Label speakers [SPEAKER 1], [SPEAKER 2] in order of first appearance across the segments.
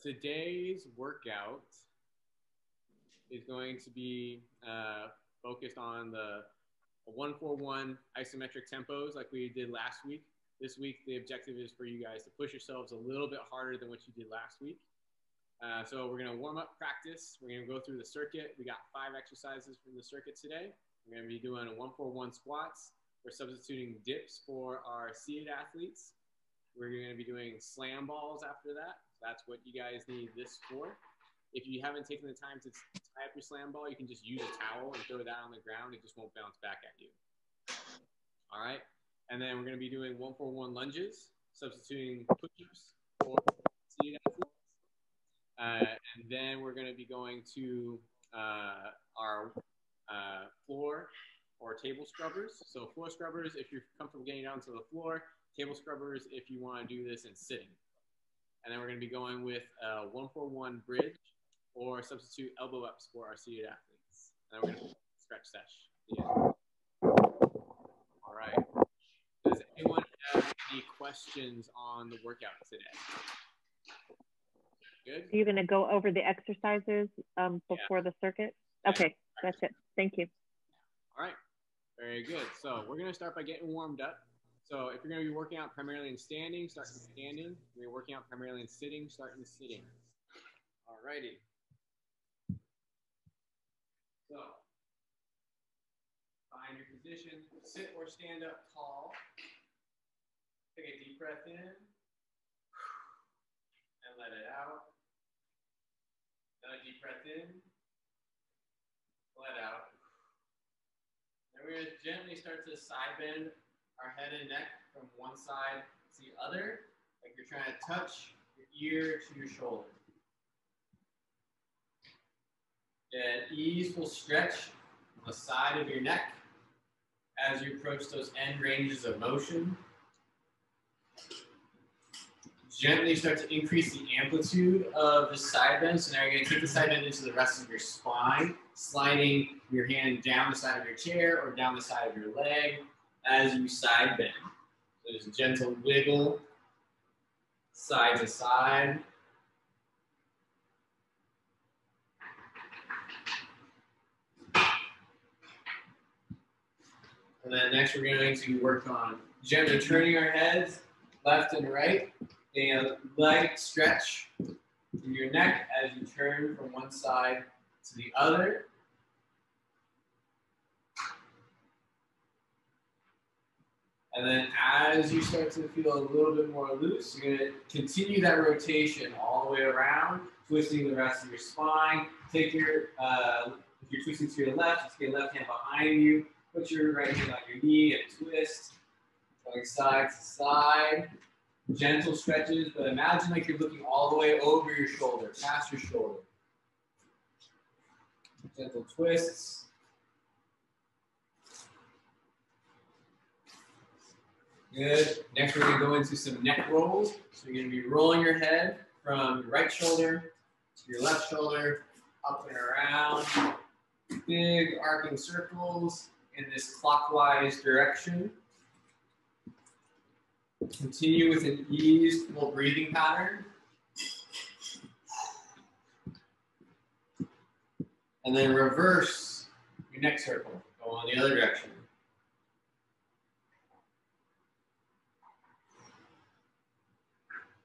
[SPEAKER 1] Today's workout is going to be focused on the 1-4-1 isometric tempos like we did last week. This week, the objective is for you guys to push yourselves a little bit harder than what you did last week. So we're going to warm up practice. We're going to go through the circuit. We got 5 exercises from the circuit today. We're going to be doing 1-4-1 squats. We're substituting dips for our seated athletes. We're going to be doing slam balls after that. That's what you guys need this for. If you haven't taken the time to tie up your slam ball, you can just use a towel and throw that on the ground. It just won't bounce back at you. All right. And then we're going to be doing 1-4-1 lunges, substituting push-ups for seated athletes. And then we're going to be going to our floor or table scrubbers. So floor scrubbers, if you're comfortable getting down to the floor. Table scrubbers, if you want to do this in sitting. And then we're going to be going with 1-4-1 bridge or substitute elbow ups for our seated athletes. And then we're going to stretch sesh. Yeah. All right. Does anyone have any questions on the workout today? Good?
[SPEAKER 2] Are you going to go over the exercises before the circuit? Okay, that's it. Thank you.
[SPEAKER 1] All right. Very good. So we're going to start by getting warmed up. So if you're going to be working out primarily in standing, start in standing. If you're working out primarily in sitting, start in sitting. All righty. So find your position. Sit or stand up tall. Take a deep breath in and let it out. Another deep breath in. Let out. Then we're going to gently start to side bend our head and neck from one side to the other, like you're trying to touch your ear to your shoulder. An easeful stretch on the side of your neck as you approach those end ranges of motion. Gently start to increase the amplitude of the side bend. So now you're going to take the side bend into the rest of your spine, sliding your hand down the side of your chair or down the side of your leg as you side bend. So there's a gentle wiggle, side to side. And then next we're going to work on gently turning our heads left and right. And a light stretch in your neck as you turn from one side to the other. And then as you start to feel a little bit more loose, you're going to continue that rotation all the way around, twisting the rest of your spine. Take your, if you're twisting to your left, just get your left hand behind you. Put your right hand on your knee and twist, going side to side. Gentle stretches, but imagine like you're looking all the way over your shoulder, past your shoulder. Gentle twists. Good. Next, we're going to go into some neck rolls. So you're going to be rolling your head from your right shoulder to your left shoulder, up and around. Big arcing circles in this clockwise direction. Continue with an easeful breathing pattern. And then reverse your neck circle. Go on the other direction.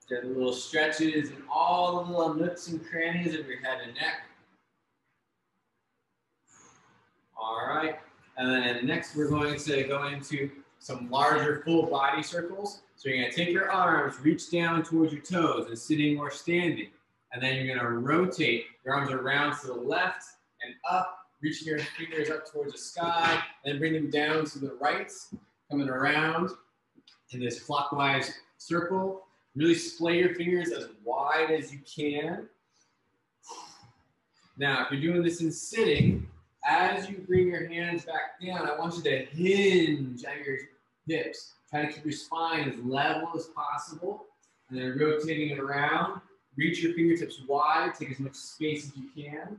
[SPEAKER 1] Get little stretches in all the little nooks and crannies of your head and neck. All right. And then next we're going to go into some larger full body circles. So you're going to take your arms, reach down towards your toes and sitting or standing. And then you're going to rotate your arms around to the left and up, reaching your fingers up towards the sky, and then bring them down to the right, coming around in this clockwise circle. Really splay your fingers as wide as you can. Now, if you're doing this in sitting, as you bring your hands back down, I want you to hinge at your hips. Try to keep your spine as level as possible. And then rotating it around. Reach your fingertips wide. Take as much space as you can.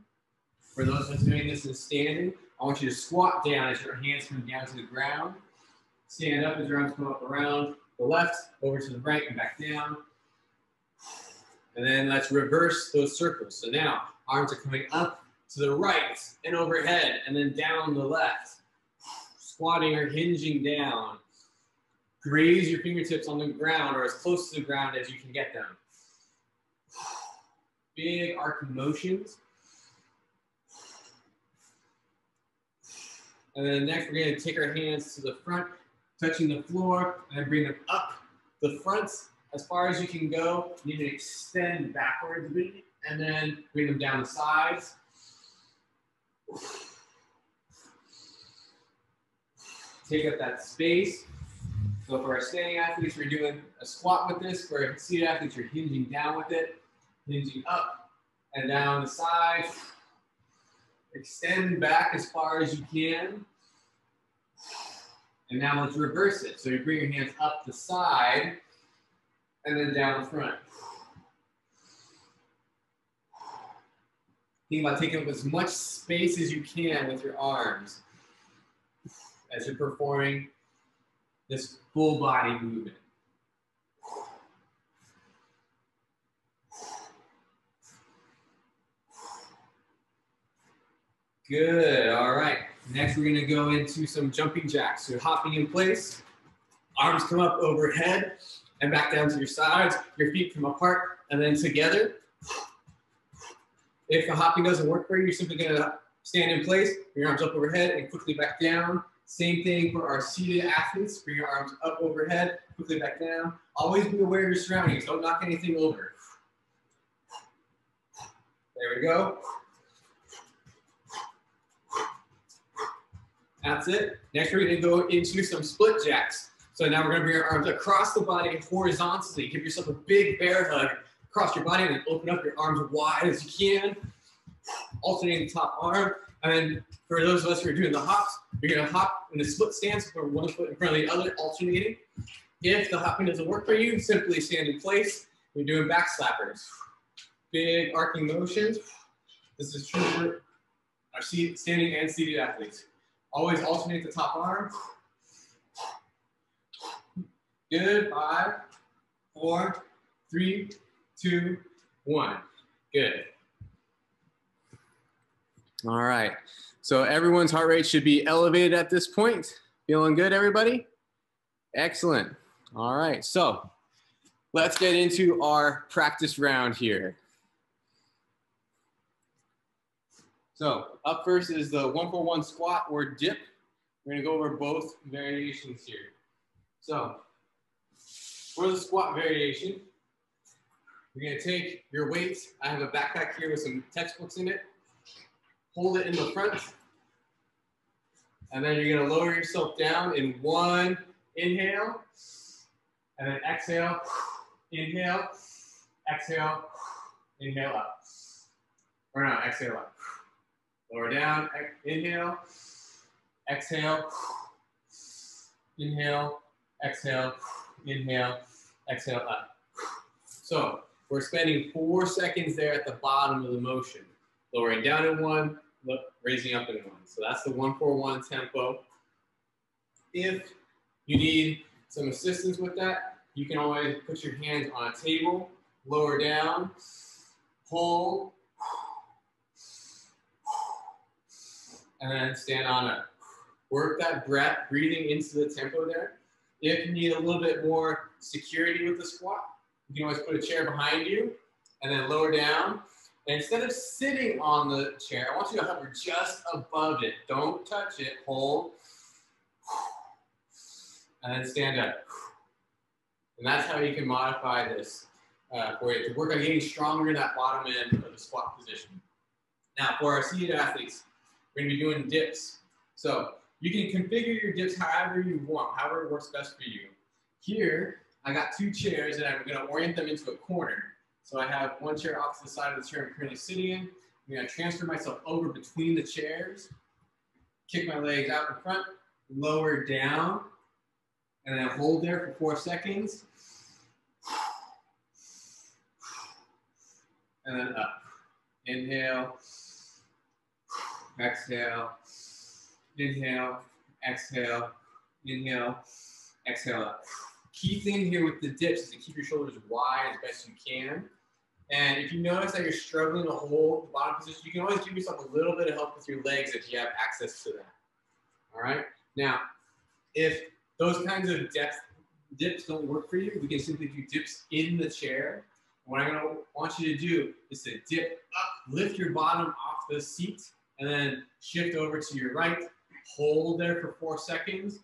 [SPEAKER 1] For those of us doing this in standing, I want you to squat down as your hands come down to the ground. Stand up as your arms come up around the left, over to the right, and back down. And then let's reverse those circles. So now arms are coming up to the right and overhead and then down the left. Squatting or hinging down. Graze your fingertips on the ground or as close to the ground as you can get them. Big arcing motions. And then next we're going to take our hands to the front, touching the floor, and then bring them up the front as far as you can go. You need to extend backwards a bit, and then bring them down the sides. Take up that space. So for our standing athletes, we're doing a squat with this. For our seated athletes, you're hinging down with it, hinging up and down the sides. Extend back as far as you can. And now let's reverse it. So you bring your hands up the side and then down the front. Think about taking up as much space as you can with your arms as you're performing this full body movement. Good, all right. Next, we're gonna go into some jumping jacks. So hopping in place, arms come up overhead and back down to your sides, your feet come apart and then together. If the hopping doesn't work for you, you're simply gonna stand in place, bring your arms up overhead and quickly back down. Same thing for our seated athletes, bring your arms up overhead, quickly back down. Always be aware of your surroundings, don't knock anything over. There we go. That's it. Next, we're going to go into some split jacks. So now we're going to bring our arms across the body horizontally. Give yourself a big bear hug across your body and then open up your arms as wide as you can. Alternating the top arm. And then for those of us who are doing the hops, you're going to hop in a split stance where one foot in front of the other, alternating. If the hopping doesn't work for you, simply stand in place. We're doing back slappers. Big arcing motions. This is true for our standing and seated athletes. Always alternate the top arm. Good. 5, 4, 3, 2, 1. Good. All right. So everyone's heart rate should be elevated at this point. Feeling good, everybody? Excellent. All right. So let's get into our practice round here. So up first is the 1-4-1 squat or dip. We're gonna go over both variations here. So for the squat variation, you're gonna take your weights. I have a backpack here with some textbooks in it. Hold it in the front. And then you're gonna lower yourself down in 1 inhale. And then exhale, inhale, exhale, inhale up. Or no, exhale up. Lower down, inhale, exhale, inhale, exhale, inhale, exhale up. So we're spending 4 seconds there at the bottom of the motion. Lowering down in 1, raising up in 1. So that's the 1-4-1 tempo. If you need some assistance with that, you can always put your hands on a table, lower down, hold, and then stand on up. Work that breath, breathing into the tempo there. If you need a little bit more security with the squat, you can always put a chair behind you and then lower down. And instead of sitting on the chair, I want you to hover just above it. Don't touch it, hold, and then stand up. And that's how you can modify this for it to work on getting stronger in that bottom end of the squat position. Now for our seated athletes, we're gonna be doing dips. So you can configure your dips however you want, however works best for you. Here, I got 2 chairs and I'm gonna orient them into a corner. So I have one chair off to the side of the chair I'm currently sitting in. I'm gonna transfer myself over between the chairs, kick my legs out in front, lower down, and then hold there for 4 seconds. And then up. Inhale, exhale, inhale, exhale, inhale, exhale up. Key thing here with the dips is to keep your shoulders wide as best you can. And if you notice that you're struggling to hold the bottom position, you can always give yourself a little bit of help with your legs if you have access to that. All right. Now, if those kinds of dips don't work for you, we can simply do dips in the chair. What I'm going to want you to do is to dip up, lift your bottom off the seat, and then shift over to your right. Hold there for 4 seconds.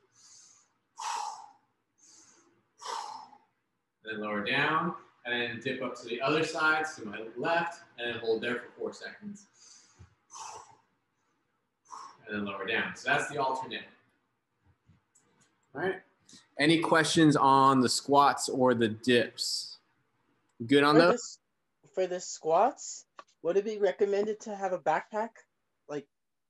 [SPEAKER 1] Then lower down, and then dip up to the other side, to my left, and then hold there for 4 seconds. And then lower down. So that's the alternate. All right. Any questions on the squats or the dips? Good on those?
[SPEAKER 3] For the squats, would it be recommended to have a backpack, like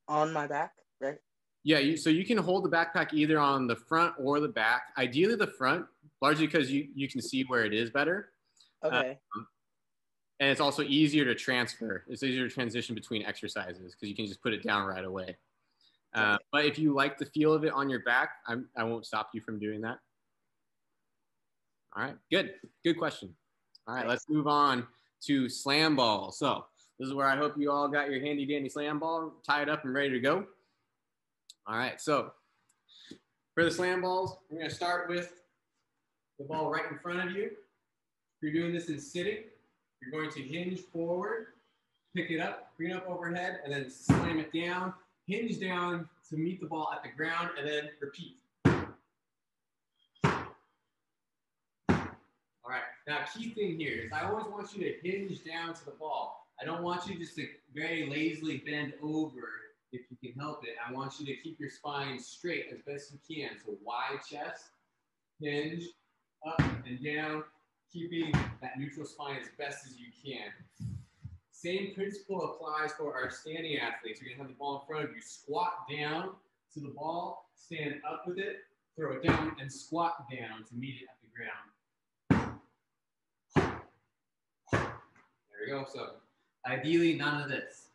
[SPEAKER 3] on my back, right?
[SPEAKER 1] Yeah, so you can hold the backpack either on the front or the back. Ideally the front, largely because you can see where it is better.
[SPEAKER 3] Okay.
[SPEAKER 1] And it's also easier to transfer. It's easier to transition between exercises because you can just put it down right away. But if you like the feel of it on your back, I won't stop you from doing that. All right, good question. All right, let's move on to slam ball. So this is where I hope you all got your handy dandy slam ball tied up and ready to go. All right, so for the slam balls, we're gonna start with the ball right in front of you. If you're doing this in sitting, you're going to hinge forward, pick it up, bring it up overhead, and then slam it down, hinge down to meet the ball at the ground, and then repeat. All right, now key thing here is I always want you to hinge down to the ball. I don't want you just to very lazily bend over if you can help it. I want you to keep your spine straight as best you can. So wide chest, hinge, up and down, keeping that neutral spine as best as you can. Same principle applies for our standing athletes. You're gonna have the ball in front of you. Squat down to the ball, stand up with it, throw it down, and squat down to meet it at the ground. There we go. So ideally, none of this.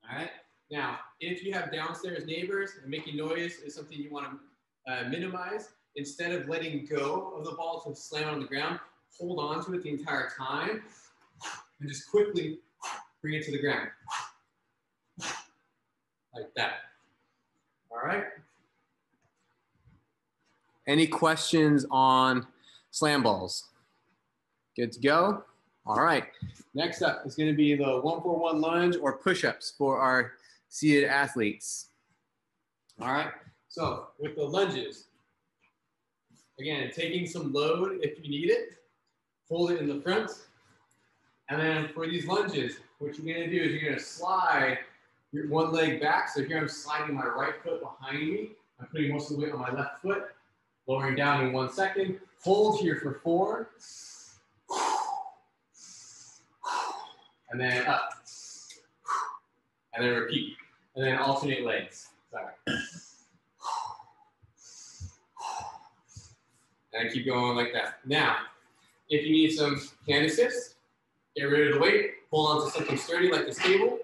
[SPEAKER 1] All right. Now, if you have downstairs neighbors and making noise is something you want to minimize, instead of letting go of the ball to slam it on the ground, hold on to it the entire time and just quickly bring it to the ground. Like that. All right. Any questions on slam balls? Good to go? All right. Next up is going to be the 1-4-1 lunge or push-ups for our seated athletes. All right. So with the lunges, again, taking some load if you need it, hold it in the front. And then for these lunges, what you're going to do is you're going to slide your one leg back. So here I'm sliding my right foot behind me. I'm putting most of the weight on my left foot, lowering down in 1 second. Hold here for 4. And then up. And then repeat. And then alternate legs. Sorry. And keep going like that. Now, if you need some hand assist, get rid of the weight, hold on to something sturdy like this table,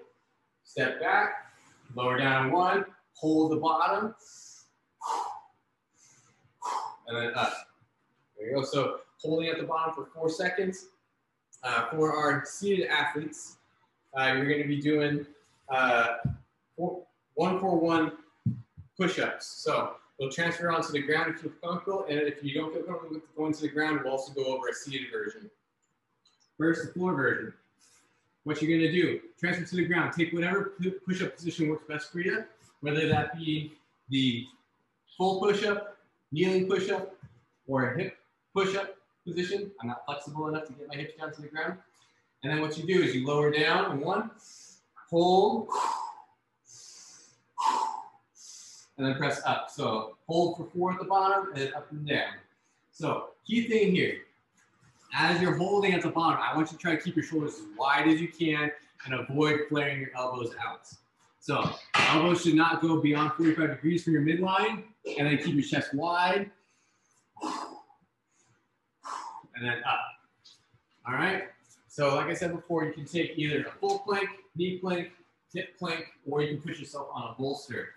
[SPEAKER 1] step back, lower down 1, hold the bottom, and then up. There you go. So holding at the bottom for 4 seconds. For our seated athletes, you're going to be doing 1-4-1 push-ups. So we'll transfer onto the ground if you feel comfortable, and if you don't feel comfortable with going to the ground, we'll also go over a seated version. First, the floor version. What you're going to do, transfer to the ground. Take whatever push-up position works best for you, whether that be the full push-up, kneeling push-up, or a hip push-up position. I'm not flexible enough to get my hips down to the ground. And then what you do is you lower down in 1, hold, and then press up. So hold for 4 at the bottom and then up and down. So key thing here, as you're holding at the bottom, I want you to try to keep your shoulders as wide as you can and avoid flaring your elbows out. So elbows should not go beyond 45 degrees from your midline, and then keep your chest wide. And then up. All right. So like I said before, you can take either a full plank, knee plank, hip plank, or you can put yourself on a bolster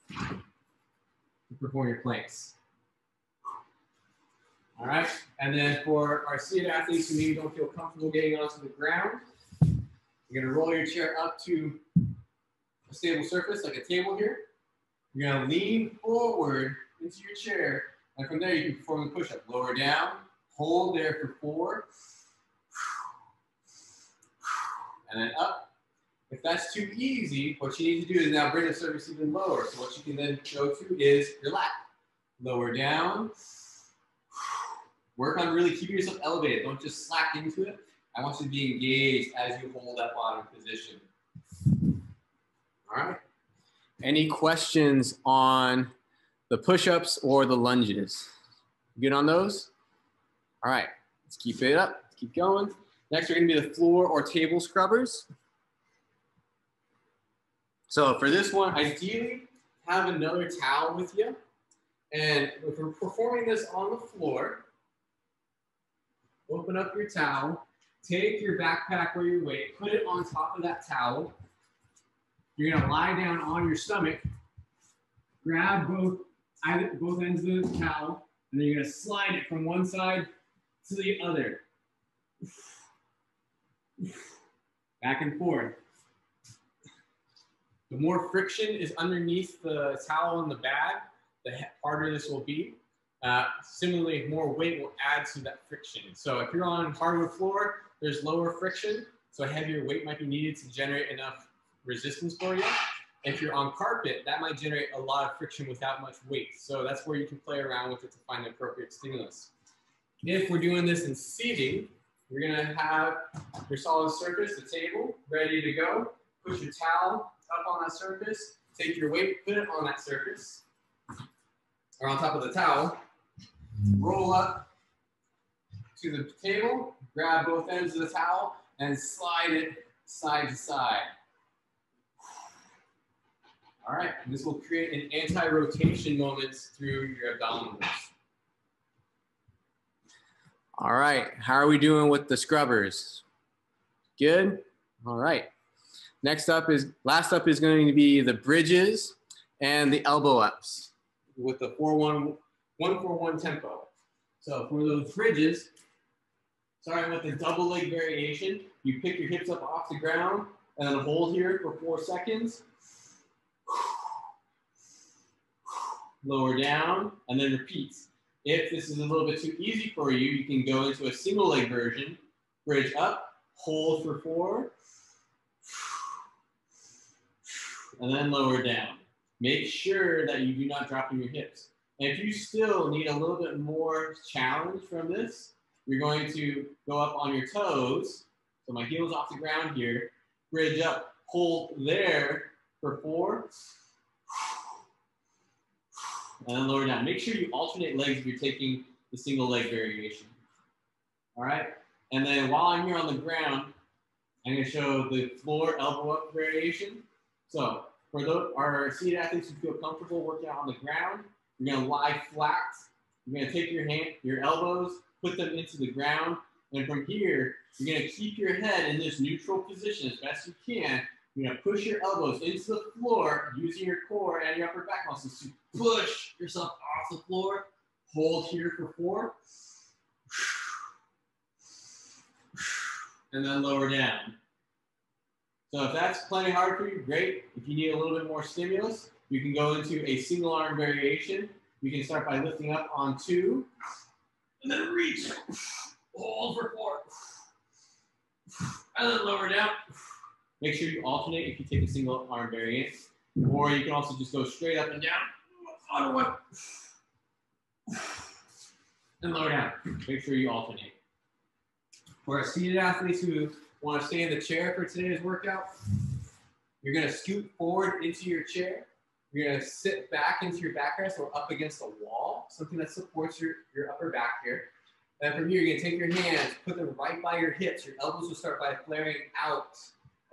[SPEAKER 1] to perform your planks. All right, and then for our seated athletes who maybe don't feel comfortable getting onto the ground, you're gonna roll your chair up to a stable surface like a table here. You're gonna lean forward into your chair, and from there you can perform the push-up. Lower down, hold there for 4, and then up. If that's too easy, what you need to do is now bring the surface even lower. So what you can then go to is your lat. Lower down. Work on really keeping yourself elevated. Don't just slack into it. I want you to be engaged as you hold that bottom position. All right. Any questions on the push-ups or the lunges? Good on those? All right. Let's keep it up. Let's keep going. Next, are going to be the floor or table scrubbers. So for this one, ideally, have another towel with you. And if we're performing this on the floor, open up your towel, take your backpack or your weight, put it on top of that towel. You're gonna lie down on your stomach, grab both ends of the towel, and then you're gonna slide it from one side to the other. Back and forth. The more friction is underneath the towel in the bag, the harder this will be. Similarly, more weight will add to that friction. So if you're on hardwood floor, there's lower friction, so a heavier weight might be needed to generate enough resistance for you. If you're on carpet, that might generate a lot of friction without much weight. So that's where you can play around with it to find the appropriate stimulus. If we're doing this in seating, you're gonna have your solid surface, the table, ready to go. Push your towel up on that surface, take your weight, put it on that surface, or on top of the towel, roll up to the table, grab both ends of the towel, and slide it side to side. All right, and this will create an anti-rotation moment through your abdominals. All right, how are we doing with the scrubbers? Good? All right. Last up is going to be the bridges and the elbow ups with the 1-4-1 tempo. So for those bridges, starting with the double leg variation, you pick your hips up off the ground and then hold here for 4 seconds. Lower down and then repeat. If this is a little bit too easy for you, you can go into a single leg version. Bridge up, hold for 4, and then lower down. Make sure that you do not drop in your hips. And if you still need a little bit more challenge from this, you're going to go up on your toes. So my heel's off the ground here. Bridge up, hold there for 4, and then lower down. Make sure you alternate legs if you're taking the single leg variation. All right? And then while I'm here on the ground, I'm going to show the floor elbow up variation. So for our seated athletes who feel comfortable working out on the ground, you're going to lie flat. You're going to take your elbows, put them into the ground, and from here, you're going to keep your head in this neutral position as best you can. You're going to push your elbows into the floor using your core and your upper back muscles to push yourself off the floor. Hold here for 4. And then lower down. So if that's plenty hard for you, great. If you need a little bit more stimulus, you can go into a single arm variation. You can start by lifting up on 2, and then reach. Hold for 4. And then lower down. Make sure you alternate if you take a single arm variant. Or you can also just go straight up and down. On 1. And lower down. Make sure you alternate. For our seated athletes who want to stay in the chair for today's workout, you're going to scoot forward into your chair. You're going to sit back into your backrest or up against a wall, something that supports your upper back here. And from here, you're going to take your hands, put them right by your hips. Your elbows will start by flaring out.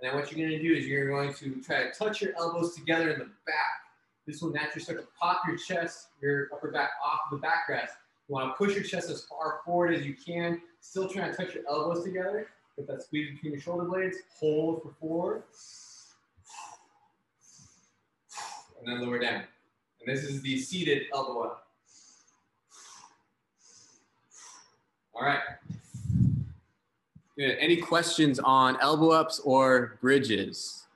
[SPEAKER 1] And then what you're going to do is you're going to try to touch your elbows together in the back. This will naturally start to pop your chest, your upper back off the backrest. You want to push your chest as far forward as you can. Still trying to touch your elbows together. Get that squeeze between your shoulder blades. Hold for 4. And then lower down. And this is the seated elbow up. All right. Good. Any questions on elbow ups or bridges?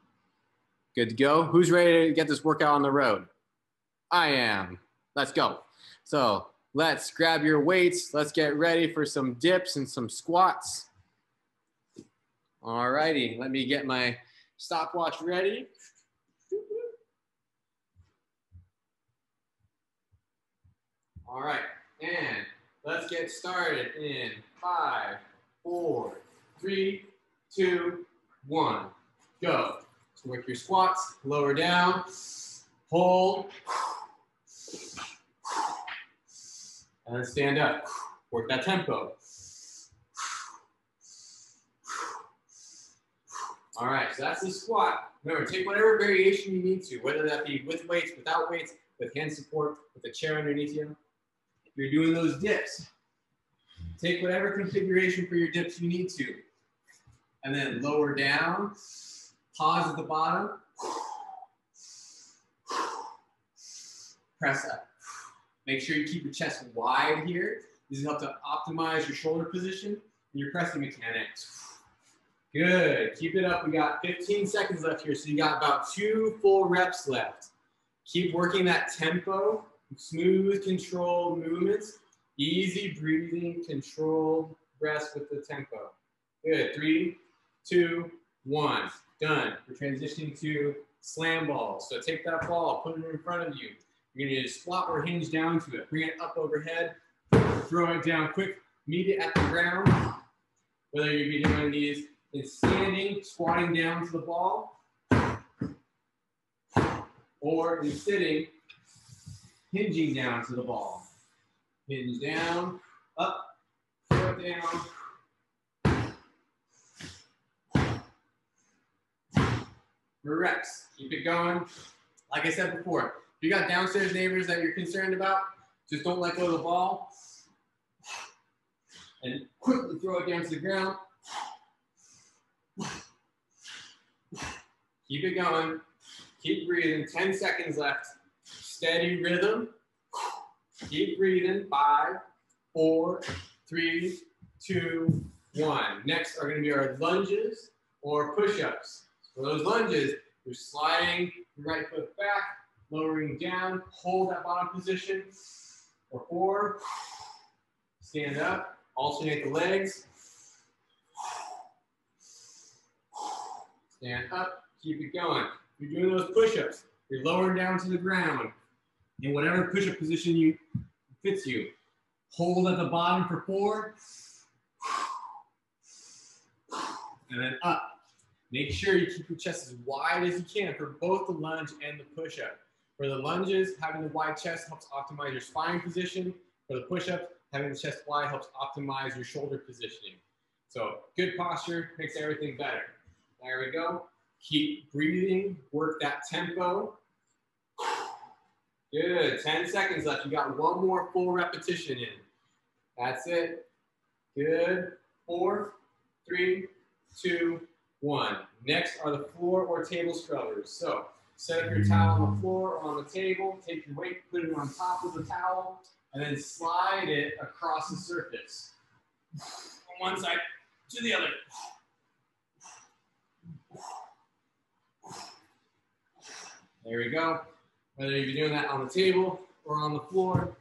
[SPEAKER 1] Good to go. Who's ready to get this workout on the road? I am. Let's go. So let's grab your weights. Let's get ready for some dips and some squats. All righty. Let me get my stopwatch ready. All right. And let's get started in 5, 4, 3, 2, 1. Go. So work your squats, lower down, hold, and then stand up. Work that tempo. All right, so that's the squat. Remember, take whatever variation you need to, whether that be with weights, without weights, with hand support, with a chair underneath you. If you're doing those dips, take whatever configuration for your dips you need to. And then lower down, pause at the bottom, press up. Make sure you keep your chest wide here. This will help to optimize your shoulder position and your pressing mechanics. Good, keep it up. We got 15 seconds left here, so you got about 2 full reps left. Keep working that tempo, smooth, controlled movements, easy breathing, controlled rest with the tempo. Good, 3, 2, 1, done. We're transitioning to slam balls. So take that ball, put it in front of you. You're gonna squat or hinge down to it. Bring it up overhead, throw it down quick, meet it at the ground. Whether you be doing these in standing, squatting down to the ball, or in sitting, hinging down to the ball. Hinge down, up, throw it down. Reps. Keep it going. Like I said before, if you got downstairs neighbors that you're concerned about, just don't let go of the ball. And quickly throw it down to the ground. Keep it going. Keep breathing. 10 seconds left. Steady rhythm. Keep breathing. 5, 4, 3, 2, 1. Next are going to be our lunges or push-ups. For those lunges, you're sliding your right foot back, lowering down, hold that bottom position. For 4, stand up, alternate the legs. Stand up, keep it going. You're doing those push-ups. You're lowering down to the ground in whatever push-up position fits you. Hold at the bottom for 4. And then up. Make sure you keep your chest as wide as you can for both the lunge and the push-up. For the lunges, having the wide chest helps optimize your spine position. For the push-up, having the chest wide helps optimize your shoulder positioning. So good posture makes everything better. There we go. Keep breathing. Work that tempo. Good. 10 seconds left. You got 1 more full repetition in. That's it. Good. 4, 3, 2, 1. Next are the floor or table scrubbers. So set up your towel on the floor or on the table. Take your weight, put it on top of the towel, and then slide it across the surface. From one side to the other. There we go. Whether you're doing that on the table or on the floor,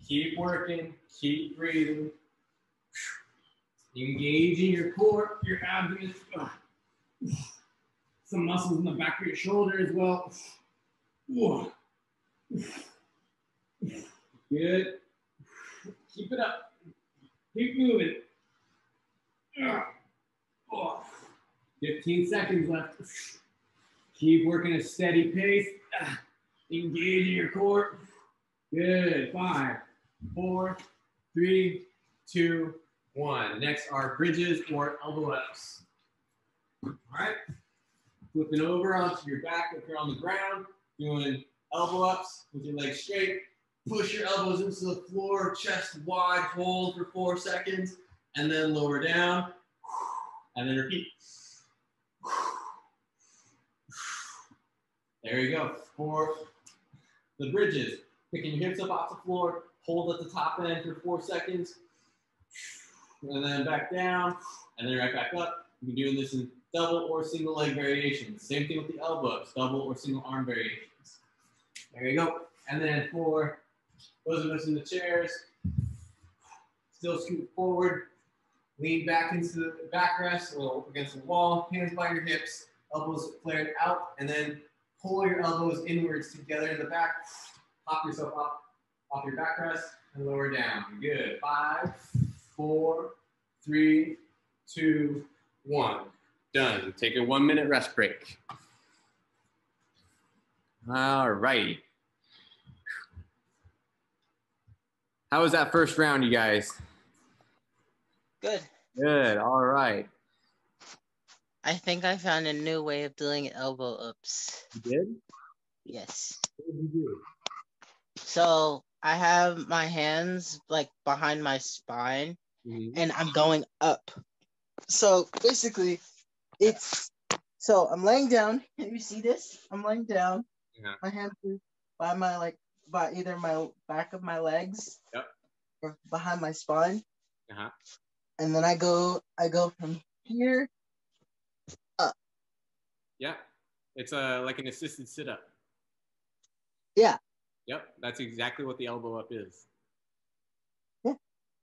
[SPEAKER 1] keep working, keep breathing. Engaging your core, your abdomen, some muscles in the back of your shoulder as well. Good. Keep it up. Keep moving. 15 seconds left. Keep working a steady pace. Engaging your core. Good. 5, 4, 3, 2, 1. Next are bridges or elbow ups. All right. Flipping over onto your back if you're on the ground. Doing elbow ups with your legs straight. Push your elbows into the floor, chest wide, hold for 4 seconds, and then lower down, and then repeat. There you go. For the bridges, picking your hips up off the floor, hold at the top end for 4 seconds, and then back down, and then right back up. You can be doing this in double or single leg variations. Same thing with the elbows, double or single arm variations. There you go. And then for those of us in the chairs, still scoot forward, lean back into the backrest or against the wall, hands by your hips, elbows flared out, and then pull your elbows inwards together in the back. Hop yourself up off your backrest and lower down. Good. 5, 4, 3, 2, 1. Done. Take a 1-minute rest break. All right. How was that first round, you guys?
[SPEAKER 3] Good.
[SPEAKER 1] Good. All right.
[SPEAKER 3] I think I found a new way of doing elbow ups.
[SPEAKER 1] You did?
[SPEAKER 3] Yes.
[SPEAKER 1] What did you do?
[SPEAKER 3] So I have my hands like behind my spine and I'm going up. So basically so I'm laying down. Can you see this? I'm laying down.
[SPEAKER 1] Yeah.
[SPEAKER 3] My hands are by either my back of my legs or behind my spine.
[SPEAKER 1] Uh-huh.
[SPEAKER 3] And then I go from here up.
[SPEAKER 1] Yeah. It's like an assisted sit-up.
[SPEAKER 3] Yeah.
[SPEAKER 1] Yep. That's exactly what the elbow up is.
[SPEAKER 3] Yeah.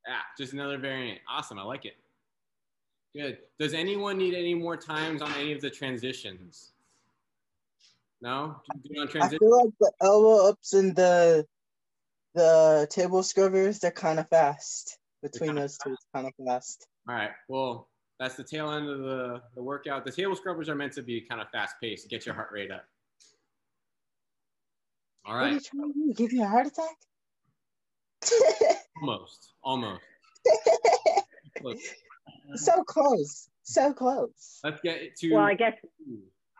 [SPEAKER 1] Yeah. Just another variant. Awesome. I like it. Good. Does anyone need any more times on any of the transitions? No? On transition?
[SPEAKER 3] I feel like the elbow ups and the table scrubbers, they're kind of fast. Between those two, it's kind of fast.
[SPEAKER 1] All right. Well, that's the tail end of the workout. The table scrubbers are meant to be kind of fast paced, get your heart rate up. All right.
[SPEAKER 3] What are you trying to do? Give you a heart attack?
[SPEAKER 1] Almost.
[SPEAKER 3] So close.
[SPEAKER 1] Let's get to.
[SPEAKER 2] Well, I guess.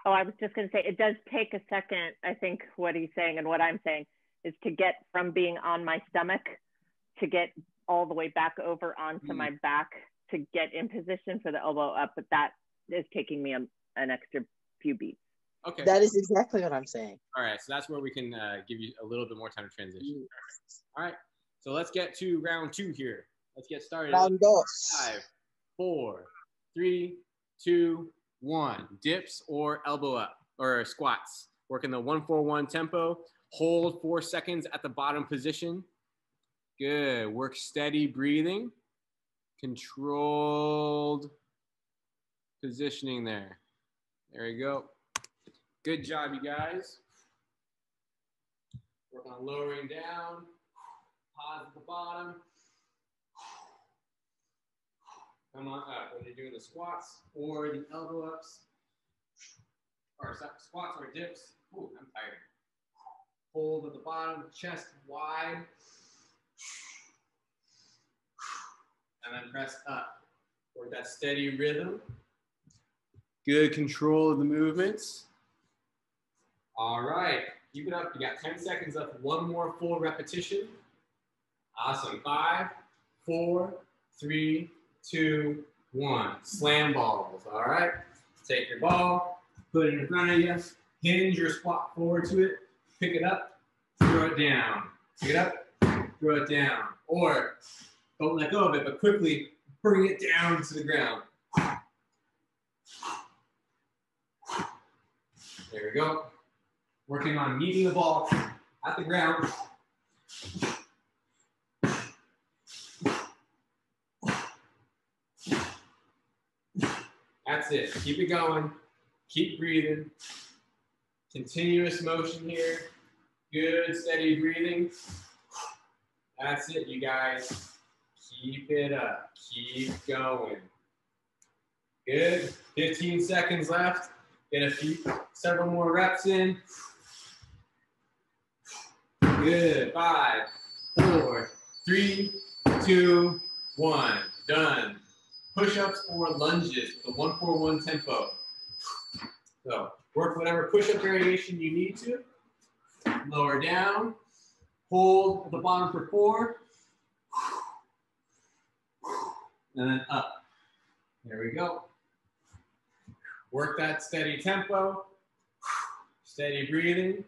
[SPEAKER 2] Oh, I was just going to say, it does take a second. I think what he's saying and what I'm saying is to get from being on my stomach to get all the way back over onto my back to get in position for the elbow up. But that is taking me an extra few beats.
[SPEAKER 1] Okay.
[SPEAKER 3] That is exactly what I'm saying.
[SPEAKER 1] All right. So that's where we can give you a little bit more time to transition. All right. So let's get to round 2 here. Let's get started.
[SPEAKER 3] Round
[SPEAKER 1] 5, 4, 3, 2, 1. Dips or elbow up or squats. Working the 1-4-1 tempo. Hold 4 seconds at the bottom position. Good. Work steady breathing. Controlled positioning there. There you go. Good job, you guys. Work on lowering down. Pause at the bottom. Come on up, whether you're doing the squats or the elbow ups, or squats or dips. Ooh, I'm tired. Hold at the bottom, chest wide. And then press up. Work that steady rhythm. Good control of the movements. All right, keep it up. You got 10 seconds left. 1 more full repetition. Awesome. 5, 4, 3, 2, 1. Slam balls. All right. Take your ball, put it in front of you, hinge your squat forward to it, pick it up, throw it down. Pick it up, throw it down. Or don't let go of it, but quickly bring it down to the ground. There we go. Working on meeting the ball at the ground. That's it. Keep it going. Keep breathing. Continuous motion here. Good, steady breathing. That's it, you guys. Keep it up. Keep going. Good. 15 seconds left. Get several more reps in. Good. 5, 4, 3, 2, 1. Done. Push-ups or lunges with the 1-4-1 tempo. So work whatever push-up variation you need to. Lower down. Hold at the bottom for 4. And then up. There we go. Work that steady tempo. Steady breathing.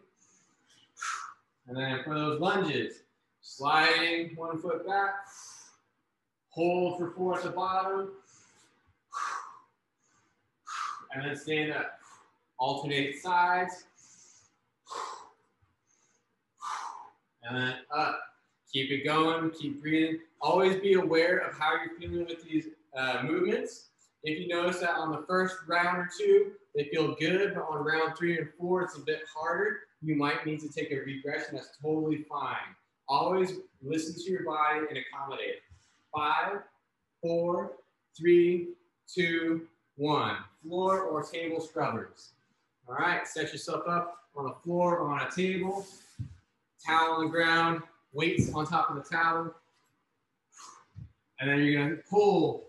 [SPEAKER 1] And then for those lunges, Sliding 1 foot back. Hold for 4 at the bottom. And then stand up. Alternate sides. And then up. Keep it going, keep breathing. Always be aware of how you're feeling with these movements. If you notice that on the first round or two, they feel good, but on round 3 and 4, it's a bit harder, you might need to take a regression. That's totally fine. Always listen to your body and accommodate it. 5, 4, 3, 2, 1. Floor or table scrubbers. All right, set yourself up on the floor or on a table. Towel on the ground, weights on top of the towel. And then you're gonna pull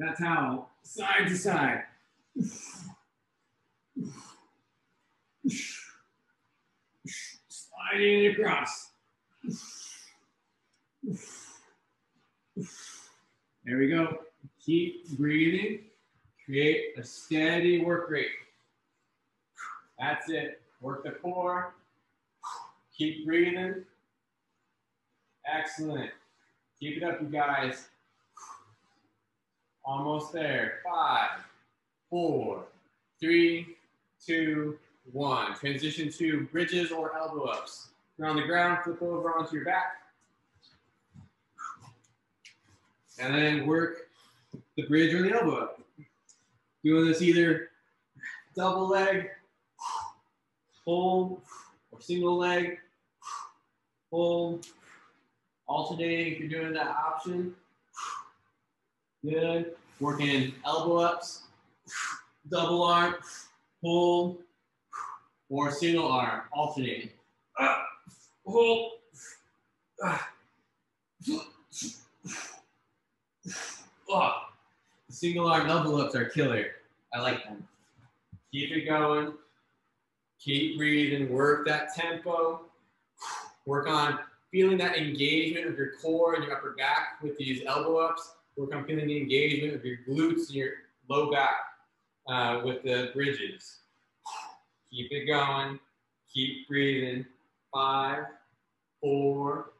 [SPEAKER 1] that towel side to side. Sliding it across. There we go. Keep breathing. Create a steady work rate. That's it. Work the core. Keep breathing. Excellent. Keep it up, you guys. Almost there. 5, 4, 3, 2, 1. Transition to bridges or elbow ups. You're on the ground, flip over onto your back. And then work the bridge or the elbow up. Doing this either double leg, hold, or single leg, hold. Alternating if you're doing that option. Good. Working elbow ups, double arm, hold, or single arm, alternating. Hold. The single arm elbow ups are killer. I like them. Keep it going. Keep breathing. Work that tempo. Work on feeling that engagement of your core and your upper back with these elbow ups. Work on feeling the engagement of your glutes and your low back with the bridges. Keep it going. Keep breathing. 5, 4,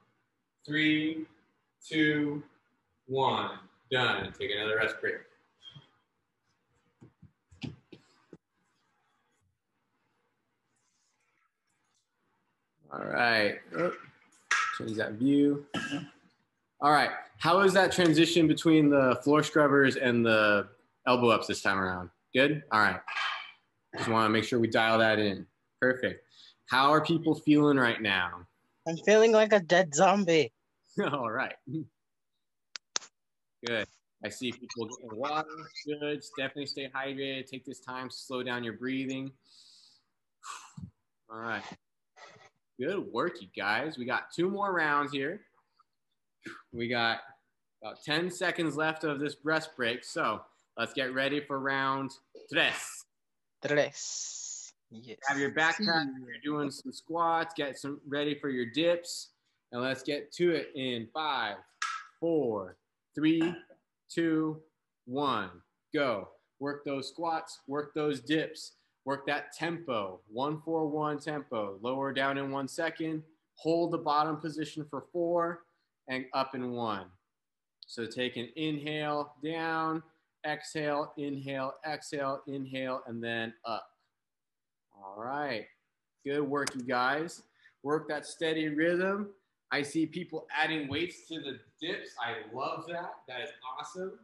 [SPEAKER 1] 3, 2, 1. Done. Take another rest break. All right. Change that view. All right. How is that transition between the floor scrubbers and the elbow ups this time around? Good? All right. Just want to make sure we dial that in. Perfect. How are people feeling right now?
[SPEAKER 3] I'm feeling like a dead zombie.
[SPEAKER 1] All right. Good. I see people getting water. Good. Definitely stay hydrated. Take this time to slow down your breathing. All right. Good work, you guys. We got 2 more rounds here. We got about 10 seconds left of this rest break. So let's get ready for round 3.
[SPEAKER 3] Yes.
[SPEAKER 1] Have your backpack. You're doing some squats. Get some ready for your dips. And let's get to it in 5, 4, 3, 2, 1. Go. Work those squats. Work those dips. Work that tempo. 1-4-1 tempo. Lower down in 1 second. Hold the bottom position for 4 and up in 1. So take an inhale down, exhale, inhale, and then up. All right. Good work, you guys. Work that steady rhythm. I see people adding weights to the dips. I love that. That is awesome.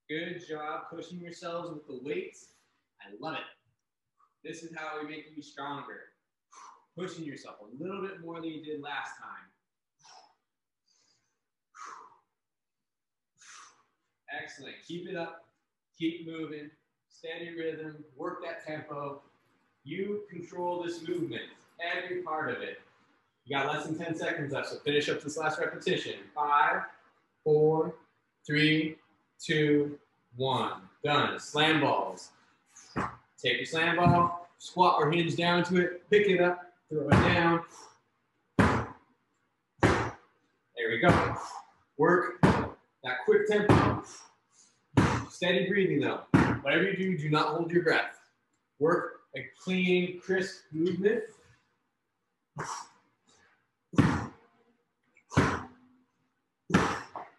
[SPEAKER 1] Good job pushing yourselves with the weights. I love it. This is how we make you stronger. Pushing yourself a little bit more than you did last time. Excellent. Keep it up. Keep moving. Steady rhythm. Work that tempo. You control this movement. Every part of it. You got less than 10 seconds left, so finish up this last repetition. 5, 4, 3, 2, 1. Done. Slam balls. Take your slam ball, squat or hinge down to it, pick it up, throw it down. There we go. Work that quick tempo. Steady breathing though. Whatever you do, do not hold your breath. Work a clean, crisp movement.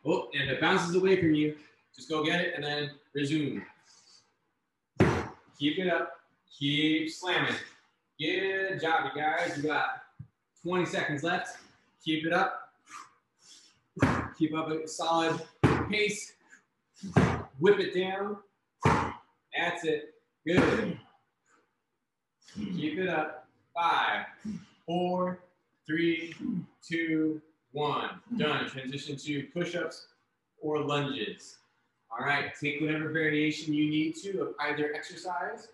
[SPEAKER 1] Oh, and if it bounces away from you, just go get it and then resume. Keep it up. Keep slamming. Good job, you guys. You got 20 seconds left. Keep it up. Keep up a solid pace. Whip it down. That's it. Good. Keep it up. 5, 4, 3, 2, 1. Done. Transition to push-ups or lunges. All right. Take whatever variation you need to of either exercise.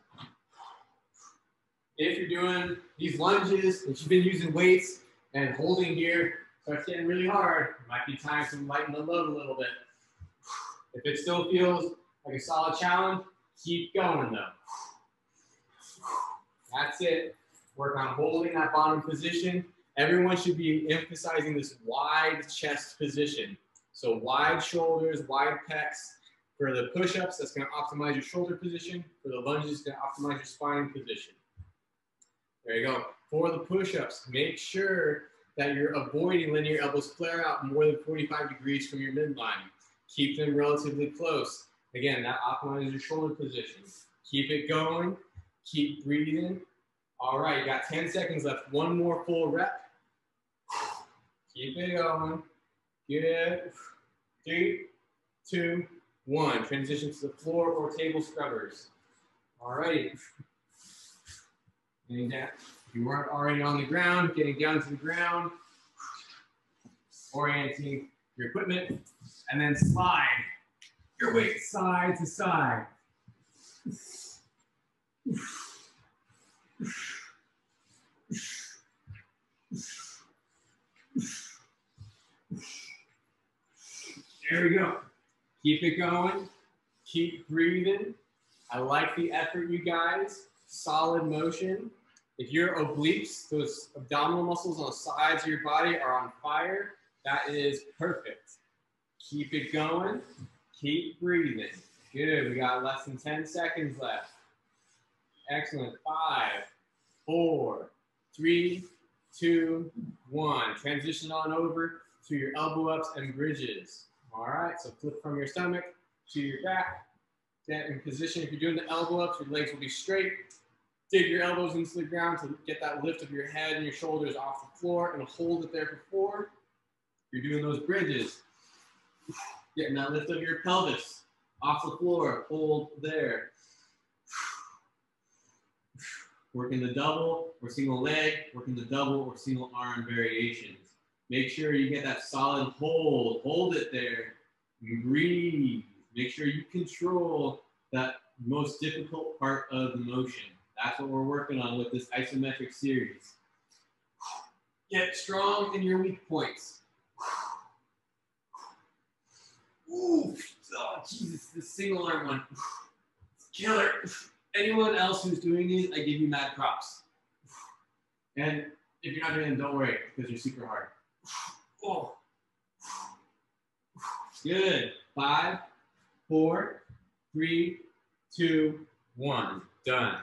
[SPEAKER 1] If you're doing these lunges, if you've been using weights and holding here, starts getting really hard, it might be time to lighten the load a little bit. If it still feels like a solid challenge, keep going though. That's it. Work on holding that bottom position. Everyone should be emphasizing this wide chest position. So wide shoulders, wide pecs. For the push-ups, that's going to optimize your shoulder position. For the lunges, it's going to optimize your spine position. There you go. For the push-ups, make sure that you're avoiding letting your elbows flare out more than 45 degrees from your midline. Keep them relatively close. Again, that optimizes your shoulder position. Keep it going. Keep breathing. All right, you got 10 seconds left. One more full rep. Keep it going. Good. 3, 2, 1. Transition to the floor or table scrubbers. All righty. Getting down. If you weren't already on the ground, getting down to the ground, orienting your equipment, and then slide your weight side to side. There we go. Keep it going. Keep breathing. I like the effort, you guys. Solid motion. If your obliques, those abdominal muscles on the sides of your body are on fire, that is perfect. Keep it going. Keep breathing. Good. We got less than 10 seconds left. Excellent. 5, 4, 3, 2, 1. Transition on over to your elbow ups and bridges. All right. So flip from your stomach to your back. Get in position. If you're doing the elbow ups, your legs will be straight. Dig your elbows into the ground to get that lift of your head and your shoulders off the floor and hold it there for 4. You're doing those bridges. Getting that lift of your pelvis off the floor. Hold there. Working the double or single leg, working the double or single arm variations. Make sure you get that solid hold. Hold it there. Breathe. Make sure you control that most difficult part of the motion. That's what we're working on with this isometric series. Get strong in your weak points. Ooh, oh, Jesus, the single arm one. Killer. Anyone else who's doing these, I give you mad props. And if you're not doing them, don't worry, because they're super hard. Oh. Good. 5, 4, 3, 2, 1. Done.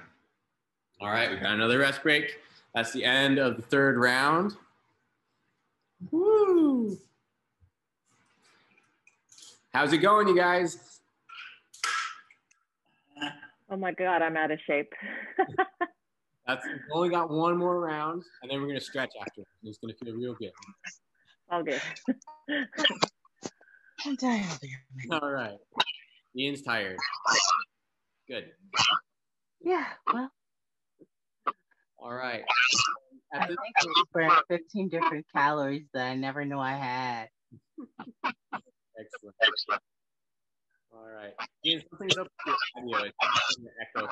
[SPEAKER 1] All right, we got another rest break. That's the end of the 3rd round. Woo! How's it going, you guys?
[SPEAKER 2] Oh my God, I'm out of shape.
[SPEAKER 1] We've only got one more round, and then we're gonna stretch after. It's gonna feel real good.
[SPEAKER 2] All good.
[SPEAKER 3] I'm tired.
[SPEAKER 1] All right. Ian's tired. Good.
[SPEAKER 2] Yeah, well.
[SPEAKER 1] All right.
[SPEAKER 3] I think I burned 15 different calories that I never knew I had.
[SPEAKER 1] Excellent. All right. Ian, something's up with your audio. It's an echo.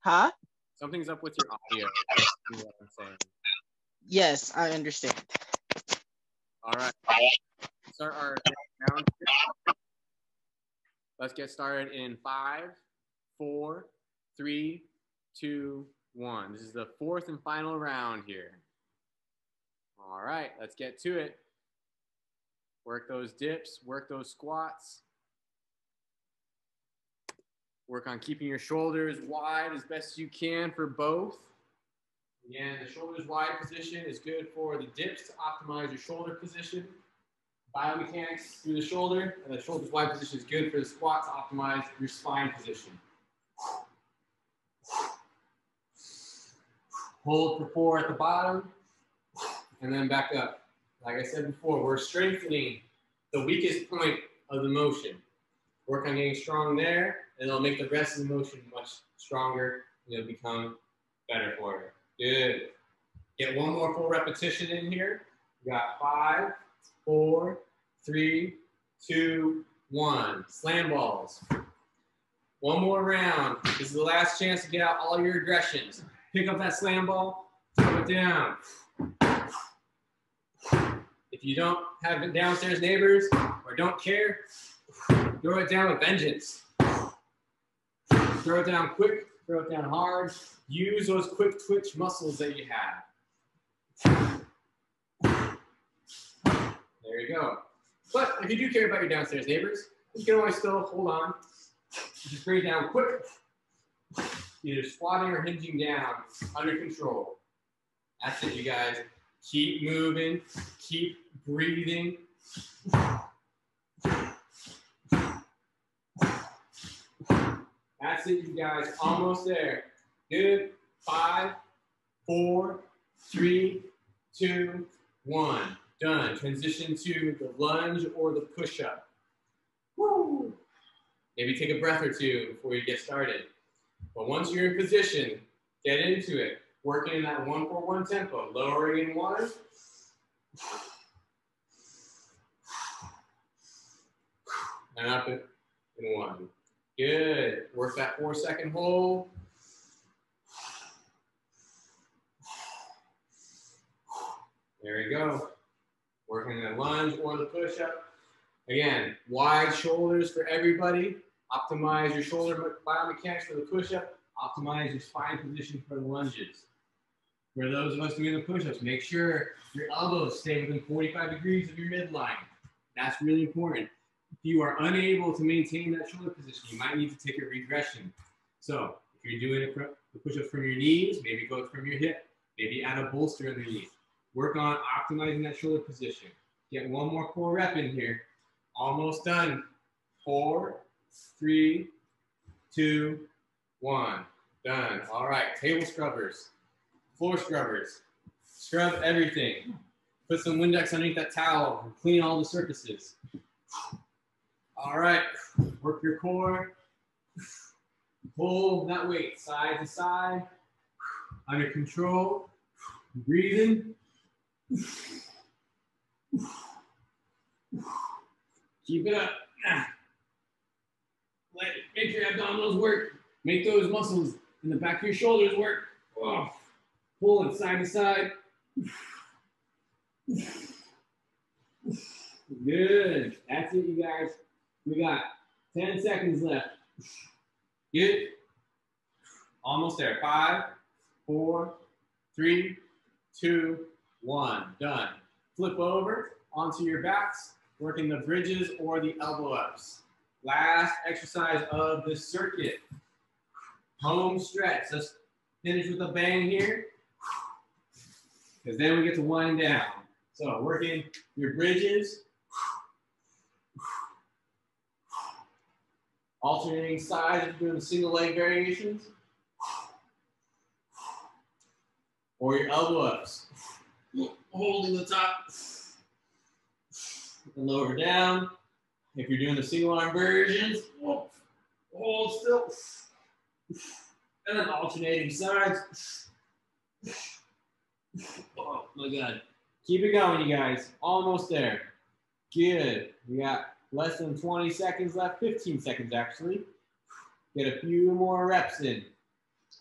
[SPEAKER 3] Huh?
[SPEAKER 1] Something's up with your audio. You know what I'm saying.
[SPEAKER 3] Yes, I understand.
[SPEAKER 1] All right. Start our round. Let's get started in 5, 4, 3, 2, 1. This is the 4th and final round here. All right, let's get to it. Work those dips, work those squats. Work on keeping your shoulders wide as best you can for both. Again, the shoulders wide position is good for the dips to optimize your shoulder position. biomechanics through the shoulder, and the shoulders wide position is good for the squat to optimize your spine position. Hold for 4 at the bottom, and then back up. Like I said before, we're strengthening the weakest point of the motion. Work on getting strong there, and it'll make the rest of the motion much stronger, and it'll become better for you. Good. Get one more full repetition in here. We got 5, 4, 3, 2, 1. Slam balls. One more round. This is the last chance to get out all your aggressions. Pick up that slam ball, throw it down. If you don't have downstairs neighbors or don't care, throw it down with vengeance. Throw it down quick, throw it down hard. Use those quick twitch muscles that you have. There you go. But if you do care about your downstairs neighbors, you can always still hold on. Just bring it down quick. Either squatting or hinging down under control. That's it, you guys. Keep moving, keep breathing. That's it, you guys. Almost there. Good. 5, 4, 3, 2, 1. Done. Transition to the lunge or the push-up. Woo! Maybe take a breath or two before you get started. But once you're in position, get into it. Working in that 1-4-1 tempo. Lowering in 1. And up in 1. Good. Work that 4-second hold. There you go. Working the lunge or the push-up. Again, wide shoulders for everybody. Optimize your shoulder biomechanics for the push-up. Optimize your spine position for the lunges. For those of us doing the push-ups, make sure your elbows stay within 45 degrees of your midline. That's really important. If you are unable to maintain that shoulder position, you might need to take a regression. So if you're doing the push-ups from your knees, maybe go from your hip, maybe add a bolster underneath. Work on optimizing that shoulder position. Get one more core rep in here. Almost done. 4, 3, 2, 1. Done. All right, table scrubbers, floor scrubbers. Scrub everything. Put some Windex underneath that towel and clean all the surfaces. All right, work your core. Pull that weight side to side. Under control. Breathing. Keep it up. Make your abdominals work. Make those muscles in the back of your shoulders work. Oh. Pull it side to side. Good. That's it, you guys. We got 10 seconds left. Good. Almost there. 5, 4, 3, 2, 1. Done. Flip over onto your backs, working the bridges or the elbow ups. Last exercise of this circuit. Home stretch. Let's finish with a bang here, because then we get to wind down. So working your bridges, alternating sides if you're doing single leg variations, or your elbow ups. Holding the top and lower down. If you're doing the single arm versions, hold still. And then alternating sides. Oh my God. Keep it going, you guys. Almost there. Good. We got less than 20 seconds left, 15 seconds actually. Get a few more reps in.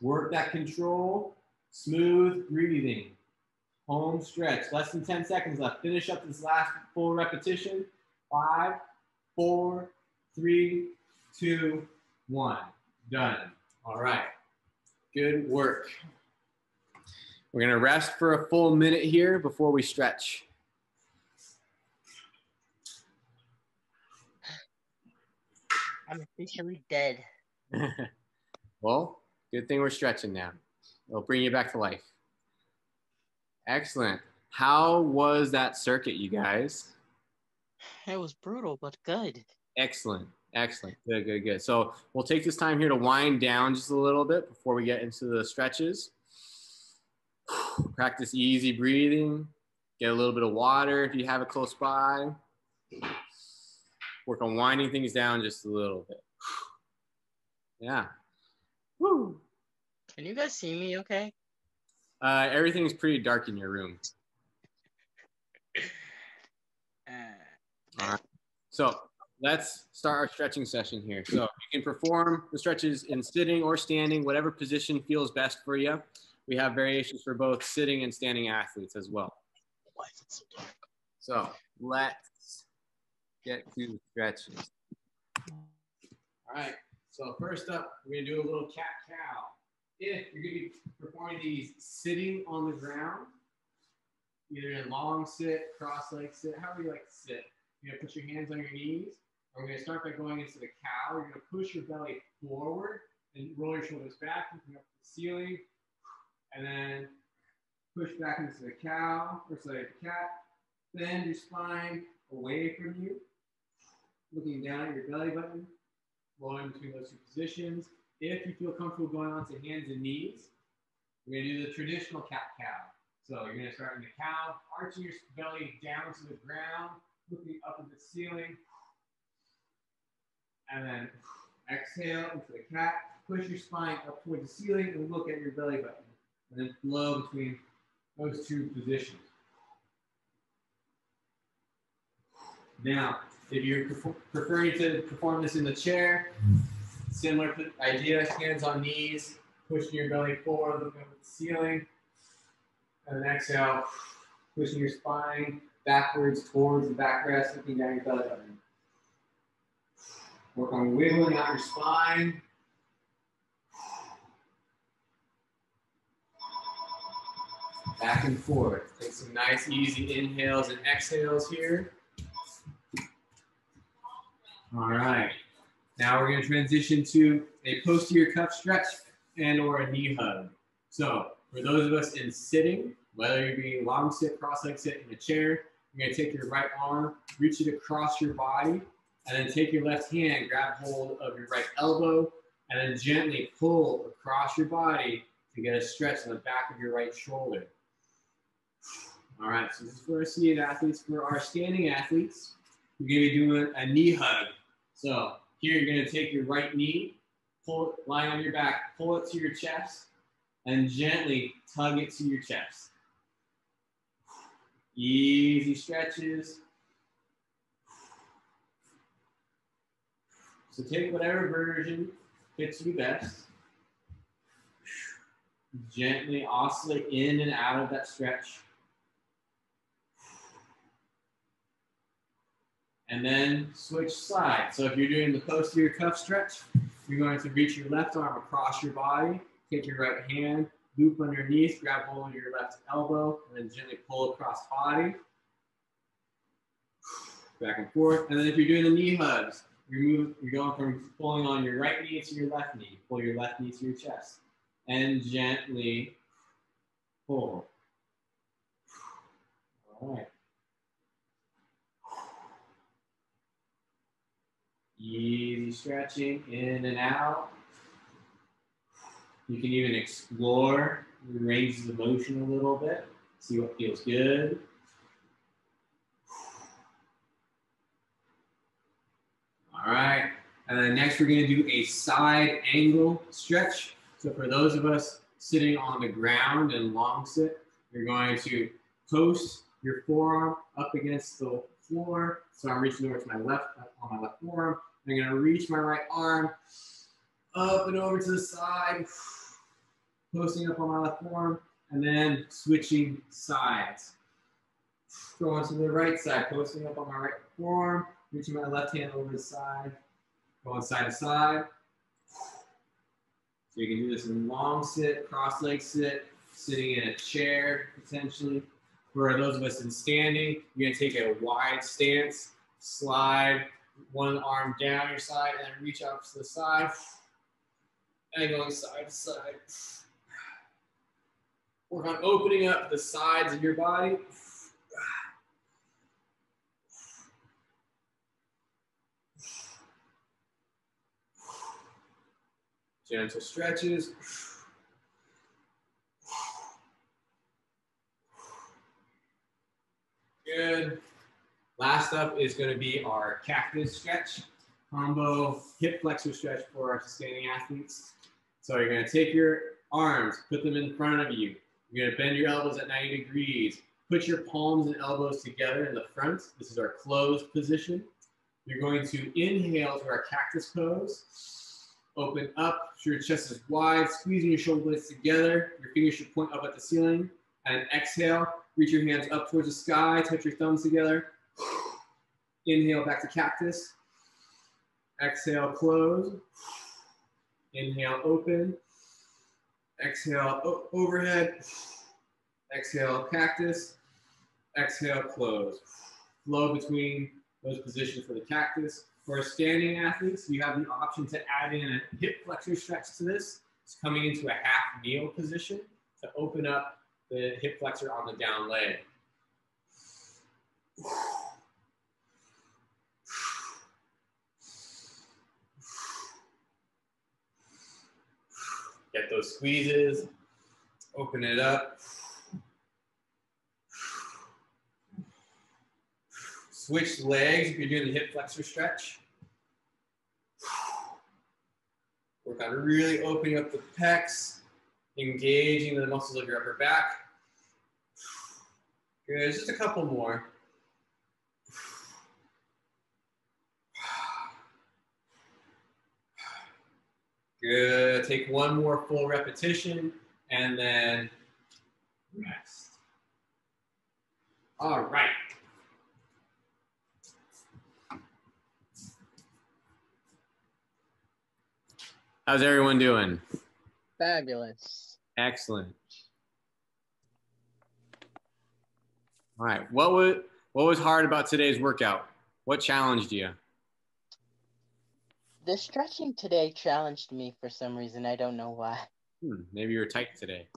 [SPEAKER 1] Work that control, smooth breathing. Home stretch. Less than 10 seconds left. Finish up this last full repetition. 5, 4, 3, 2, 1. Done. All right. Good work. We're going to rest for a full minute here before we stretch.
[SPEAKER 3] I'm officially dead.
[SPEAKER 1] Well, good thing we're stretching now. It'll bring you back to life. Excellent. How was that circuit, you guys?
[SPEAKER 3] It was brutal, but good.
[SPEAKER 1] Excellent. Excellent. Good, good, good. So we'll take this time here to wind down just a little bit before we get into the stretches. Practice easy breathing. Get a little bit of water if you have it close by. Work on winding things down just a little bit. Yeah. Woo.
[SPEAKER 3] Can you guys see me okay?
[SPEAKER 1] Everything's pretty dark in your room. All right. So let's start our stretching session here. So you can perform the stretches in sitting or standing, whatever position feels best for you. We have variations for both sitting and standing athletes as well.
[SPEAKER 3] Why is it so dark?
[SPEAKER 1] So let's get to the stretches. All right. So first up, we're gonna do a little cat-cow. If you're gonna be performing these sitting on the ground, either in long sit, cross-leg sit, however you like to sit, you're gonna put your hands on your knees. We're gonna start by going into the cow. You're gonna push your belly forward and roll your shoulders back, looking up to the ceiling, and then push back into the cow, or sorry, the cat. Bend your spine away from you, looking down at your belly button, rolling between those two positions. If you feel comfortable going on to hands and knees, we're gonna do the traditional cat-cow. So you're gonna start in the cow, arching your belly down to the ground, looking up at the ceiling, and then exhale into the cat. Push your spine up towards the ceiling and look at your belly button, and then flow between those two positions. Now, if you're preferring to perform this in the chair, similar idea, hands on knees, pushing your belly forward, looking up at the ceiling, and then exhale, pushing your spine backwards towards the backrest, looking down your belly button. Work on wiggling out your spine. Back and forth. Take some nice, easy inhales and exhales here. All right. Now we're going to transition to a posterior cuff stretch and or a knee hug. So for those of us in sitting, whether you're being long sit, cross-leg sit in a chair, you're going to take your right arm, reach it across your body, and then take your left hand, grab hold of your right elbow, and then gently pull across your body to get a stretch in the back of your right shoulder. All right, so this is for our seated athletes. For our standing athletes, we're going to be doing a knee hug. So here you're going to take your right knee, pull it, lying on your back, pull it to your chest, and gently tug it to your chest. Easy stretches. So take whatever version fits you best. Gently oscillate in and out of that stretch. And then switch sides. So if you're doing the posterior cuff stretch, you're going to reach your left arm across your body, take your right hand, loop underneath, grab hold of your left elbow, and then gently pull across body. Back and forth. And then if you're doing the knee hugs, you're going from pulling on your right knee to your left knee. Pull your left knee to your chest. And gently pull. All right. Easy stretching in and out. You can even explore the ranges of motion a little bit. See what feels good. All right. And then next we're going to do a side angle stretch. So for those of us sitting on the ground and long sit, you're going to post your forearm up against the floor. So I'm reaching over to my left, on my left forearm. I'm going to reach my right arm up and over to the side, posting up on my left forearm, and then switching sides. Going to the right side, posting up on my right forearm, reaching my left hand over the side, going side to side. So you can do this in long sit, cross-leg sit, sitting in a chair, potentially. For those of us in standing, you're going to take a wide stance, slide one arm down your side, and then reach out to the side, and going side to side. Work on opening up the sides of your body. Gentle stretches. Good. Last up is going to be our cactus stretch, combo hip flexor stretch for our sustaining athletes. So you're going to take your arms, put them in front of you. You're going to bend your elbows at 90 degrees. Put your palms and elbows together in the front. This is our closed position. You're going to inhale to our cactus pose. Open up, so your chest is wide, squeezing your shoulder blades together. Your fingers should point up at the ceiling. And exhale, reach your hands up towards the sky, touch your thumbs together. Inhale back to cactus. Exhale, close. Inhale, open. Exhale, overhead. Exhale, cactus. Exhale, close. Flow between those positions for the cactus. For standing athletes, you have the option to add in a hip flexor stretch to this. It's coming into a half kneel position to open up the hip flexor on the down leg. Get those squeezes, open it up. Switch legs if you're doing the hip flexor stretch. Work on really opening up the pecs, engaging the muscles of your upper back. Good, just a couple more. Good, take one more full repetition and then rest. All right. How's everyone doing?
[SPEAKER 3] Fabulous.
[SPEAKER 1] Excellent. All right, what was hard about today's workout? What challenged you?
[SPEAKER 3] The stretching today challenged me for some reason. I don't know why.
[SPEAKER 1] Maybe you were tight today.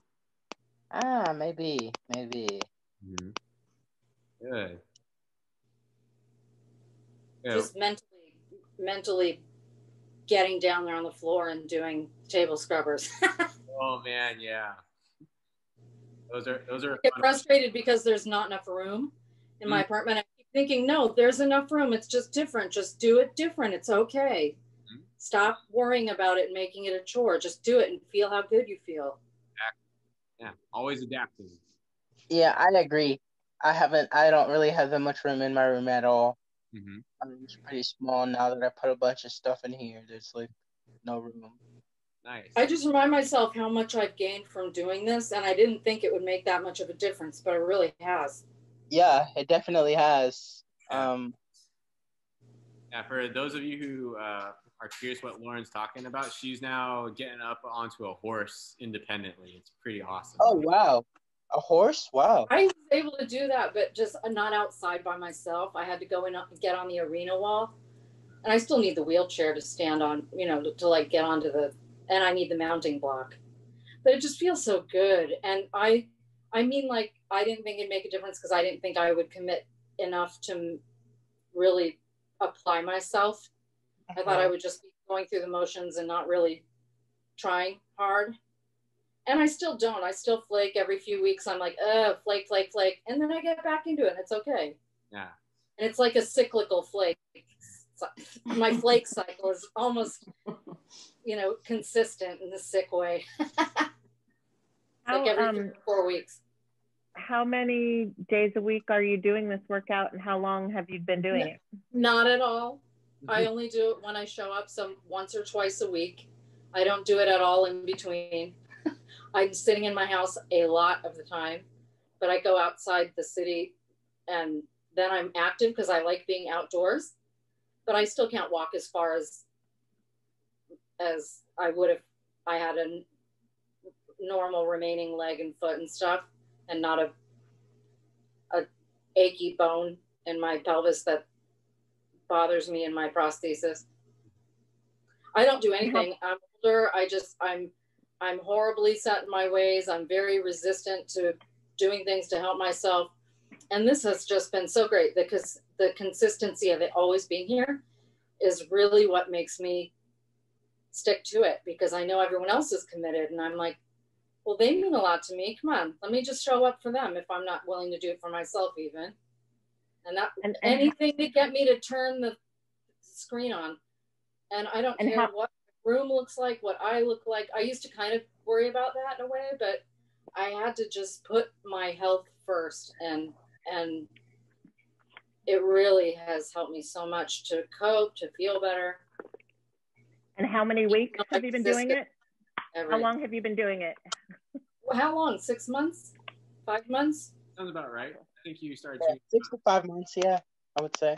[SPEAKER 3] Maybe.
[SPEAKER 1] Mm-hmm. Good.
[SPEAKER 4] Just mentally getting down there on the floor and doing table scrubbers.
[SPEAKER 1] Oh man, yeah. Those are.
[SPEAKER 4] I get frustrated because there's not enough room in my apartment. I keep thinking, no, there's enough room. It's just different. Just do it different. It's okay. Stop worrying about it and making it a chore. Just do it and feel how good you feel.
[SPEAKER 1] Yeah, always adapting.
[SPEAKER 3] Yeah, I agree. I don't really have that much room in my room at all. It's pretty small now that I put a bunch of stuff in here. There's like no room.
[SPEAKER 1] Nice.
[SPEAKER 4] I just remind myself how much I've gained from doing this, and I didn't think it would make that much of a difference, but it really has.
[SPEAKER 3] Yeah, it definitely has.
[SPEAKER 1] Yeah, for those of you who are curious what Lauren's talking about, she's now getting up onto a horse independently. It's pretty awesome.
[SPEAKER 3] Oh, wow. A horse? Wow.
[SPEAKER 4] I was able to do that, but just not outside by myself. I had to go in and get on the arena wall. And I still need the wheelchair to stand on, to like get onto and I need the mounting block. But it just feels so good. And I mean, like, I didn't think it'd make a difference because I didn't think I would commit enough to really apply myself. I thought I would just be going through the motions and not really trying hard. And I still don't. I still flake every few weeks. I'm like, flake. And then I get back into it and it's okay.
[SPEAKER 1] Yeah.
[SPEAKER 4] And it's like a cyclical flake. My flake cycle is almost, consistent in the sick way. Like every 4 weeks.
[SPEAKER 2] How many days a week are you doing this workout and how long have you been doing it?
[SPEAKER 4] Not at all. I only do it when I show up once or twice a week. I don't do it at all in between. I'm sitting in my house a lot of the time, but I go outside the city and then I'm active because I like being outdoors, but I still can't walk as far as I would if I had a normal remaining leg and foot and stuff and not a achy bone in my pelvis that bothers me in my prosthesis. I don't do anything. I'm older. I'm horribly set in my ways. I'm very resistant to doing things to help myself. And this has just been so great because the consistency of it always being here is really what makes me stick to it because I know everyone else is committed. And I'm like, well, they mean a lot to me. Come on, let me just show up for them if I'm not willing to do it for myself even. And anything to get me to turn the screen on. And I don't care what the room looks like, what I look like. I used to kind of worry about that in a way, but I had to just put my health first. And it really has helped me so much to cope, to feel better.
[SPEAKER 2] And how many weeks have you been doing it? How long have you been doing it?
[SPEAKER 4] How long? 6 months? 5 months?
[SPEAKER 1] Sounds about right. I think you started
[SPEAKER 3] 6 to 5 months, yeah, I would say.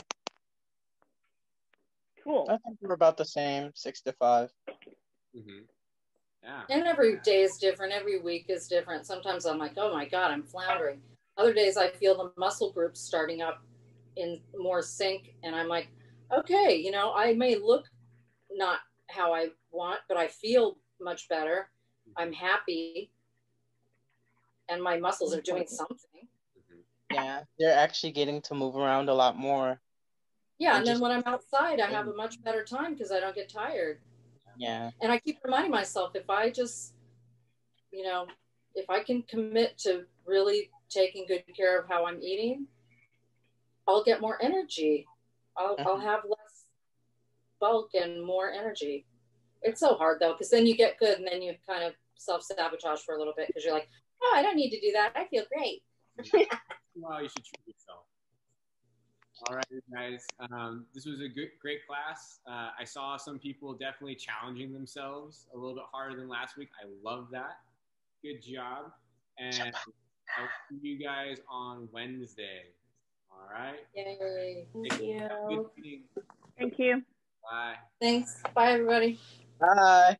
[SPEAKER 2] Cool.
[SPEAKER 3] I think we're about the same, 6 to 5.
[SPEAKER 1] Mm-hmm. Yeah.
[SPEAKER 4] And every day is different. Every week is different. Sometimes I'm like, oh my God, I'm floundering. Other days I feel the muscle groups starting up in more sync. And I'm like, okay, you know, I may look not how I want, but I feel much better. I'm happy. And my muscles are doing something.
[SPEAKER 3] Yeah, they're actually getting to move around a lot more.
[SPEAKER 4] Yeah, and then when I'm outside, I have a much better time because I don't get tired.
[SPEAKER 3] Yeah.
[SPEAKER 4] And I keep reminding myself, if I just, you know, if I can commit to really taking good care of how I'm eating, I'll get more energy. I'll have less bulk and more energy. It's so hard though, because then you get good and then you kind of self-sabotage for a little bit because you're like, oh, I don't need to do that. I feel great.
[SPEAKER 1] Well, you should treat yourself. All right, guys. This was a great class. I saw some people definitely challenging themselves a little bit harder than last week. I love that. Good job. And I'll see you guys on Wednesday. All right.
[SPEAKER 4] Yay.
[SPEAKER 2] Thank you.
[SPEAKER 1] Good meeting.
[SPEAKER 2] Thank you.
[SPEAKER 1] Bye.
[SPEAKER 4] Thanks. Bye, everybody.
[SPEAKER 3] Bye.